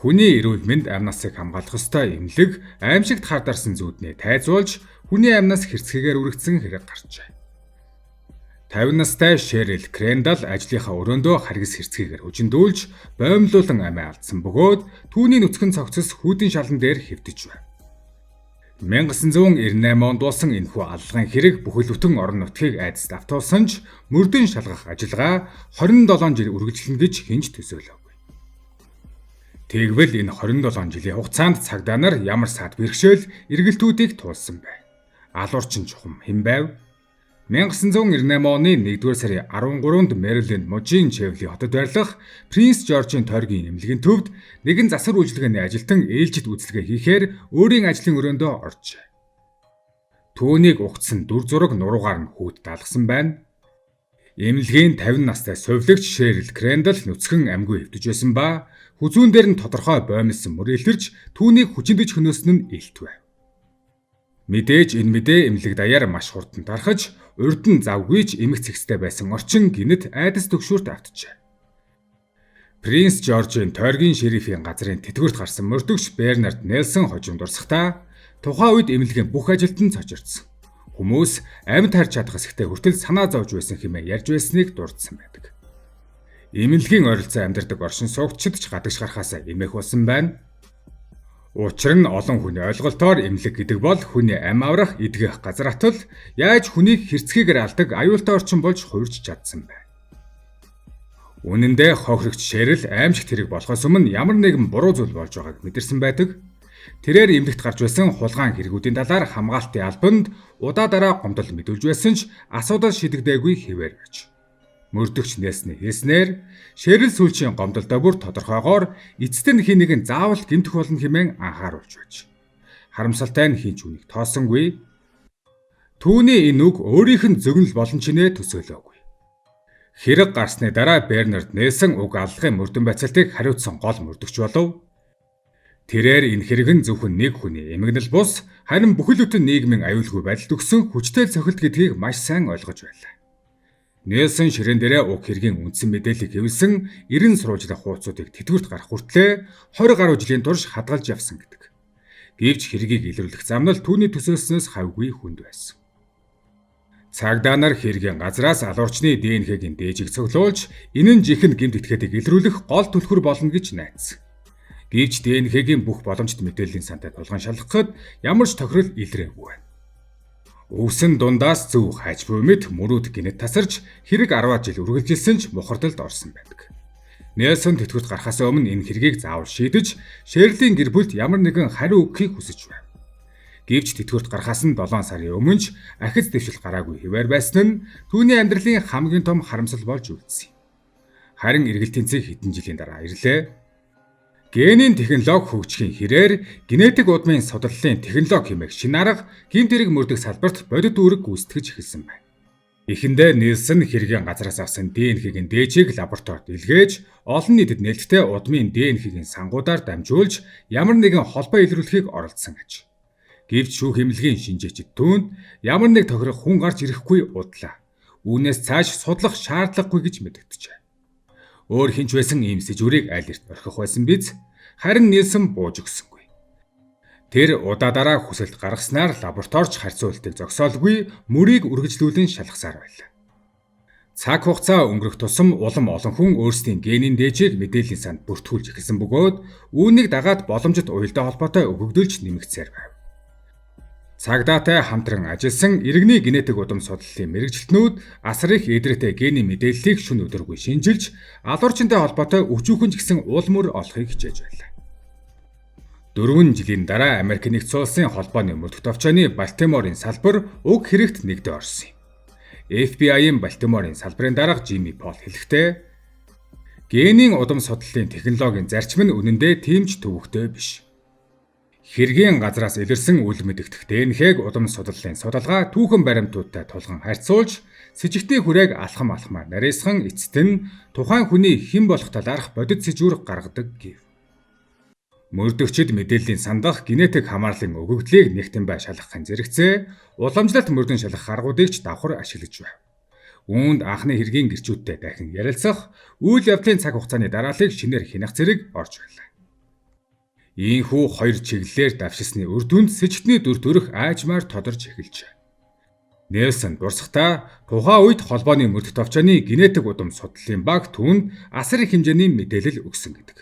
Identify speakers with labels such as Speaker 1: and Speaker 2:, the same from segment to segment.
Speaker 1: Хүний эрүүл мэнд амнасыг хамгаалах ёстой эмнэлэг аимшигт хардарсан зүүднээ тайзуулж хүний амнаас хэрцгийгээр үргэлжсэн хэрэг гарчээ. 50 настай Шерил Крэндал ажлынхаа өрөөндөө харгас хэрцгийгээр хүчндүүлж боомлуулан амиа алдсан бөгөөд түүний нүцгэн цогцос хүүдийн шалан дээр хэвтэж байна. 1998 онд болсон энэхүү аллагын хэрэг бүхэл бүтэн орон нутгийг айдаст автуулсан ч мөрдөн шалгах ажиллагаа 27 жил үргэлжилнэ гэж хинж төсөөлөөгүй. Тэгвэл энэ 27 жилийн хугацаанд цагдаа нар ямар сад бэрхшээл эргэлтүүдийг туулсан бэ? Алуурчин чухам хэн байв? 1998 оны 1-р сарын 13-нд Мэриленд мужийн Чевли хотод байрлах Принц Жоржийн тойргийн эмнэлгийн төвд нэгэн засвар үйлчилгээний ажилтан ээлжид үйлчилгээ хийхээр өөрийн ажлын өрөөндөө оржээ. Түүнийг угтсан дүр зураг нуруугаар нь хүүд даалгасан байна. Эмнэлгийн 50 настай сувилагч Шерил Крэндал нүцгэн амьгүй хэвтэж байсан ба хүзүүн дээр нь тодорхой боомлсон мөр илэрч түүнийг хүчиндэж хөнөөсөн нь илт байв. Мэдээж энэ мэдээ эмнэлэг даяар маш хурдан тархаж урд нь завгүйж эмх цэгцтэй байсан орчин гинэт айдас төгшүүрт автжээ. Принц Жоржийн тойргийн шерифийн газрын тэтгэврт гарсан мөрдөгч Бернард Нельсон хожим дурсахтаа тухайн үед эмнэлгийн бүх ажилтан цочирдсан. Хүмүүс амьд харж чадах хэсэгтээ хүртэл санаа зовж байсан хэмээн ярьж байсныг дурдсан байдаг. Эмнэлгийн ойролцоо амьдардаг оршин суугчид ч гадагш гарахаас эмээх болсон байна. Учир нь олон хүний ойлголтоор эмнэлэг гэдэг бол хүний ам аврах, эдгэх газар атал яаж хүнийг хэрцгийгээр алдаг аюултай орчин болж хувирч чадсан байна. Үнэн дээр хохирогч Шерил аимшигт хэрэг болохоос өмнө ямар нэгэн буруу зүйл болж байгааг мэдэрсэн байдаг. Тэрээр эмнэлэгт гарч байсан хулгайн хэрэгүүдийн талаар хамгаалтын албанд удаа дараа гомдол мэдүүлж байсан ч асуудал шийдэгдээгүй хэвээр байж. Мөрдөгч Нельсны хэлснээр Шерил сүүлчийн гомдолдоо бүр тодорхойгоор эцэст нь хин нэгэн заавал гэмтэх болно хэмээн анхааруулж байж. Харамсалтай нь хин ч үнийг тоосонгүй. Түүний энэ үг өөрийнх нь зөгнөл болон ч нэ төсөөлөөгүй. Хэрэг гарсны дараа Бернард Нельсон уг аллагын мөрдөн байцаалтыг хариуцсан гол мөрдөгч болов. Тэрээр энэ хэрэг нь зөвхөн нэг хүний эмгэнэл бус харин бүхэл бүтэн нийгмийн аюулгүй байдалд өгсөн хүчтэй цохилт гэдгийг маш сайн ойлгож байлаа. Нельсон ширээн дээрээ уг хэргийн үндсэн мэдээллийг хэвлсэн 90 сурвалжлах хуудсуудыг тэтгэврт гарах хүртлээр 20 гаруй жилийн турш хадгалж явсан гэдэг. Гэвч хэргийг илрүүлэх замнал түүний төсөөлснөөс хавьгүй хүнд байсан. Цагдаа нар хэргийн газраас алуурчны ДНХ-гийн дээжийг цуглуулж энэ нь жинхэнэ гэмт этгээдийг илрүүлэх гол түлхэр болно гэж найдсан. Гэвч ДНХ-гийн бүх боломжит мэдээллийн сантай тулгаан шалгахад ямар ч тохирол илрээгүй байна. Өвсөн дундаас зөв хайж буй мэт мөрүүд гинэт тасарч хэрэг 10 жил үргэлжилсэн ч мухардалд орсон байдаг. Нельсон тэтгэврт гарахаас өмнө энэ хэргийг заавал шийдэж Шерлийн гэр бүлд ямар нэгэн хариу өгөхийг хүсэж байна. Гэвч тэтгэврт гарахаас нь 7 сарын өмнө ч ахиц дэвшил гараагүй хэвээр байсан нь түүний амьдралын хамгийн том харамсал болж үлдсэн. Харин эргэлтийн цэг хэдэн жилийн дараа ирлээ. Генийн технологи хөгжихийн хэрээр генетик удмын судлалын технологи хэмээх шинэ арга гэмт хэрэг мөрдөх салбарт бодит үүрэг гүйцэтгэж эхэлсэн байна. Эхэндээ Нельсон хэргийн газраас авсан ДНХ-гийн дээжийг лабораторид илгээж олон нийтэд нээлттэй удмын ДНХ-гийн сангуудаар дамжуулж ямар нэгэн холбоо илрүүлэхийг оролдсон аж. Гэвч шүүх эмнэлгийн шинжээчид түүнд ямар нэг тохирох хүн гарч ирэхгүй удлаа. Үүнээс цааш судлах шаардлагагүй гэж мэдэгдэжээ. Өөр хинч байсан ийм сэжүүрийг аль эрт орхих байсан биз? Харин Нельсон бууж өгсөнгүй. Тэр удаа дараа хүсэлт гаргаснаар лабораторич харьцуултыг зогсоолгүй мөрийг үргэлжлүүлэн шалгасаар байлаа. Цаг хугацаа өнгөрөх тусам улам олон хүн өөрсдийн генийн дээжийг мэдээллийн санд бүртгүүлж эхэлсэн бөгөөд үүнийг дагаад боломжит уялдаа холбоотой өгөгдүүлж нэмэгдсээр байв. Цагдаатай хамтран ажилласан иргэний генетик удам судлалын мэрэгжилтнүүд асар их эдрээтэй генийн мэдээллийг шөнө өдөргүй шинжилж алуурчинтай холбоотой өчүүхэн ч гэсэн уул мөр олохыг хичээж байлаа. 4 жилийн дараа Америк нэгдсэн улсын холбооны мөрдөх товчооны Балтиморын салбар уг хэрэгт нэгдээ орсон юм. FBI-ийн Балтиморын салбарын дарга Жимми Пол хэлэхдээ генийн удам судлалын технологийн зарчим нь үнэндээ тийм ч төвөгтэй биш. Хэргийн газраас илэрсэн үл мэдэгдэх ДНХ-г удам судлалын судалгаа түүхэн баримтуудтай тулган харьцуулж сэжигтийн хүрээг алхамаар нарийсхан эцэст нь тухайн хүний хэн болох талаарх бодит сэжүүр гаргадаг гэв. Мөрдөгчид мэдээллийн сандах генетик хамаарлын өгөгдлийг нэгтэн бай шалгахын зэрэгцээ уламжлалт мөрдөн шалгах аргуудыг ч давхар ашиглаж байв. Үүнд анхны хэргийн гэрчүүдтэй дахин ярилцах, үйл явдлын цаг хугацааны дарааллыг шинээр хянах зэрэг орж байлаа. Ийхүү хоёр чиглэлээр давшилсны үр дүнд сэжигтний дүр төрх аажмаар тодорч эхэлжээ. Нельсон дурсахтаа тухайн үед холбооны мөрдөх товчооны генетик удам судлалын баг түүнд асар их хэмжээний мэдээлэл өгсөн гэдэг.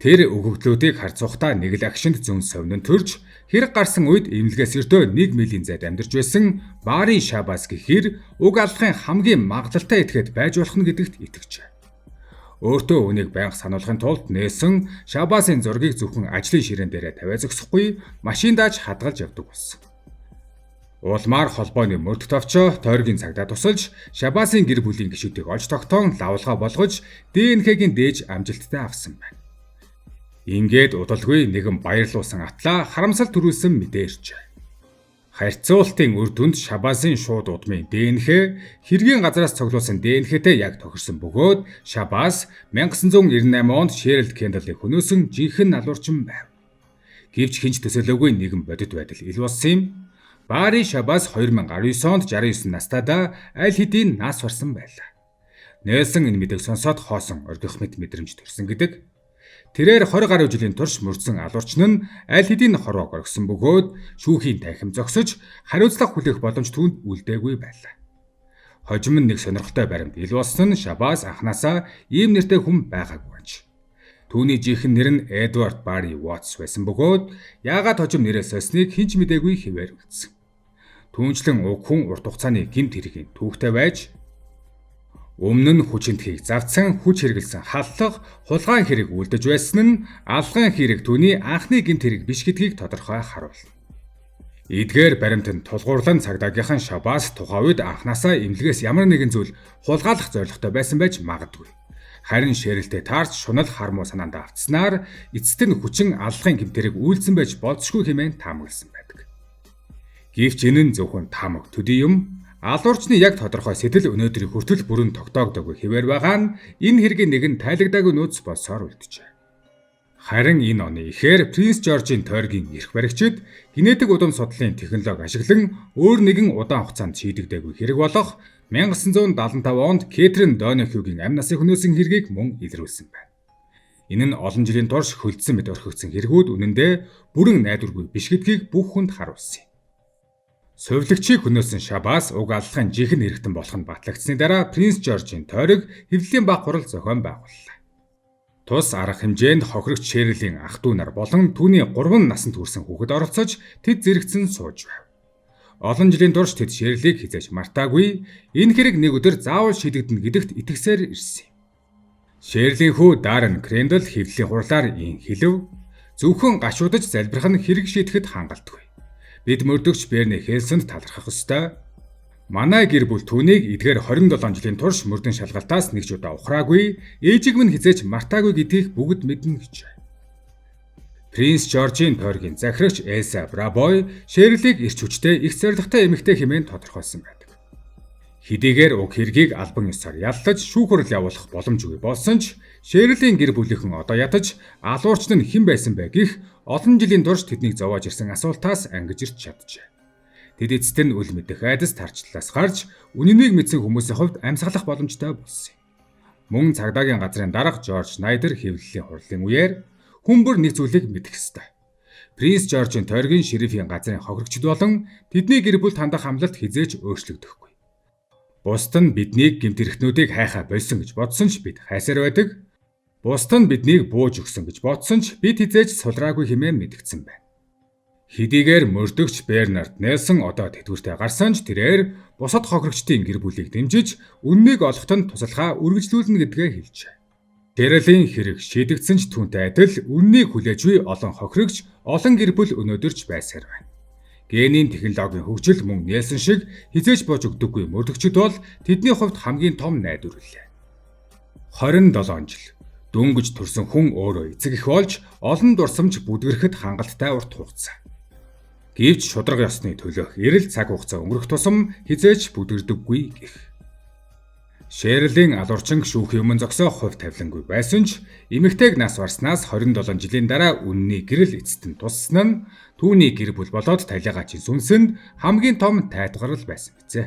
Speaker 1: Тэр өгөгдлүүдийг харцуухтаа нэг л агшинд зүүн совнон төрж хэрэг гарсан үед эмнэлгээс өртөө 1 милийн зайд амьдарч байсан Бари Шабас гэхэр уг алхахын хамгийн магадлалтай этгээд байж болох нь гэдэгт итгэжээ. Өөртөө үнийг байнга сануулгын тулд Нельсон Шабасын зургийг зөвхөн ажлын ширээн дээрээ тавиа зогсохгүй машиндааж хадгалж явдаг болсон. Улмаар холбооны мөрдөх товчоо тойргийн цагдаа тусалж Шабасын гэр бүлийн гишүүдийг олж тогтоон лавлгаа болгож ДНХ-гийн дээж амжилттай авсан байна. Ингээд удалгүй нэгэн баярлуулсан атлаа харамсал төрүүлсэн мэдээ иржээ. Харьцуултын үр дүнд Шабасын шууд удмын ДНХ хэргийн газраас цуглуулсан ДНХ-тэй яг тохирсон бөгөөд Шабас 1998 онд Шерил Кендаллыг хөнөөсөн жинхэнэ налуурчин байв. Гэвч хинч төсөөлөөгүй нэгэн бодит байдал ил болсон юм. Бари Шабас 2019 онд 69 настайдаа аль хэдийн нас барсан байлаа. Нельсон энэ мэдээг сонсоод хоосон оргих мэт мэдрэмж төрсөн гэдэг. Тэрээр 20 гаруй жилийн турш мөрдсөн алуурчин нь аль хэдийн хорвоог оргисон бөгөөд шүүхийн танхим зогсож хариуцлага хүлээх боломж түүнд үлдээгүй байлаа. Хожим нь нэг сонирхолтой баримт ил болсон нь Шабас анханасаа ийм нэртэй хүн байгаагүй байж. Түүний жинхэнэ нэр нь Эдвард Бари Уотс байсан бөгөөд яагаад хожим нэрээ сольсныг хэн ч мэдээгүй хэвээр үлдсэн. Түүнчлэн уг хүн урт хугацааны гэмт хэргийн түүхтэй байж өмнө нь хүчинтхийг завдсан хүч хэрэгэлсэн халлах хулгайн хэрэг үлдэж байсан нь алган хэрэг түүний анхны гэмт хэрэг биш гэдгийг тодорхой харуулна. Эдгээр баримтанд тулгуурлан цагдаагийнхан Шабас тухайн үед анханасаа эмнэлгээс ямар нэгэн зүйл хулгайлах зорилготой байсан байж магадгүй. Харин ширэлтэй таарч шунал хармуу санаанд автснаар эцэст нь хүчин алгын гэмтэрэг үйлдсэн байж болзошгүй хэмээн таамагласан байдаг. Гэвч энэ нь зөвхөн таамаг төдий юм. Алуурчны яг тодорхой сэтэл өнөөдрийн хүртэл бүрэн тогтоогдоогүй хэвээр байгаа нь энэ хэргийн нэгэн тайлагдаагүй нууц болсоор үлджээ. Харин энэ оны ихээр Принц Жоржийн тойргийн эрх баригчид генетик удам судлалын технологи ашиглан өөр нэгэн удаан хугацаанд шийдэгдээгүй хэрэг болох 1975 онд Кэтрин Донохьюгийн амь насыг хөнөөсөн хэргийг мөн илрүүлсэн байна. Энэ нь олон жилийн турш хөлдсөн мэт орхигдсон хэрэгүүд үнэндээ бүрэн найдваргүй биш гэдгийг бүх хүнд харуулсан юм. Сувилагчийг хөнөөсөн Шабас уг аллахын жинхэнэ хэрэгтэн болох нь батлагдсны дараа Принц Жоржийн тойрог хэвлэлийн баг хурал зохион байгууллаа. Тус арга хэмжээнд хохирогч Шерилийн ах дүү нар болон түүний 3 наснд хүрсэн хүүхэд оролцож тэд зэрэгцэн сууж байв. Олон жилийн турш тэд Шерилийг хизээж мартаагүй, энэ хэрэг нэг өдөр заавал шийдэгдэнэ гэдэгт итгэсээр ирсэн юм. Шерилийн хүү Даррен Крэндл хэвлэлийн хурлаар ин хэлв, зөвхөн гашуудаж залбирах нь хэрэг шийдэхэд хангалтгүй. Бид мөрдөгч Берни Хелсэнд талархах ёстой. Манай гэр бүл түүнийг эдгээр 27 жилийн турш мөрдөн шалгалтаас нэг ч удаа ухраагүй, ээжиг минь хизээж мартаагүй гэдгийг бүгд мэднэ гэж. Принц Жоржийн тойргийн захирагч Элса Брабой Шерилийг эрч хүчтэй их зоригтой эмэгтэй хэмээн тодорхойлсон байдаг. Хэдийгээр уг хэргийг албан ёсоор яллаж шүүхрэл явуулах боломжгүй болсон ч Шерилийн гэр бүлийнхэн одоо ятаж алуурч нь хэн байсан бэ гэх олон жилийн турш тэднийг зовоож ирсэн асуултаас ангиж ирч чаджээ. Тэд эцэст нь үл мэдэх айдас тарчлалаас гарч үнэнийг мэдсэн хүмүүсийн хувьд амьсгалах боломжтой болсон юм. Мөн цагдаагийн газрын дарга Жорж Найдер хэвлэлийн хурлын үеэр хүн бүр нэг зүйлийг мэдэх ёстой. Принц Жоржийн тойргийн шерифийн газрын хохирогчд болон тэдний гэр бүлд хандах амлалт хизээж өөрчлөгдөхгүй. Бусд нь биднийг гэмт хэрэгтнүүдийг хайхаа болсон гэж бодсон ч бид хайсаар байдаг. Бусд нь биднийг бууж өгсөн гэж бодсон ч бид хизээж сулраагүй хэмээн мэдгдсэн байна. Хэдийгээр мөрдөгч Бернард Нельсон одоо тэтгэвртэй гарсан ч тэрээр бусад хохирогчдын гэр бүлийг дэмжиж үннийг олоход нь тусалгаа үргэлжлүүлнэ гэдгээ хэлжээ. Шерилийн хэрэг шийдэгдсэн ч түүнтэй адил үннийг хүлээж буй олон хохирогч, олон гэр бүл өнөөдөрч байсаар байна. Генийн технологийн хөгжил мөн Нельсон шиг хизээж бууж өгдөггүй мөрдөгчд бол тэдний хувьд хамгийн том найдвар билээ. 27 жил дөнгөж төрсөн хүн өөрөө эцэг эх болж олон дурсамж бүдгэрхэд хангалттай урт хугацаа. Гэвч шударга ёсны төлөөх эрэл цаг хугацаа өнгөрөх тусам хизээж бүдгэрдэггүй гэх. Шерилийн алуурчин шүүхийн өмнө зогсоох хувь тавилангүй байсан ч эмэгтэйг нас барснаас 27 жилийн дараа үнний гэрэл эцэст нь туссан нь түүний гэр бүл болоод талигаачийн сүнсэнд хамгийн том тайлгарл байсан бизээ.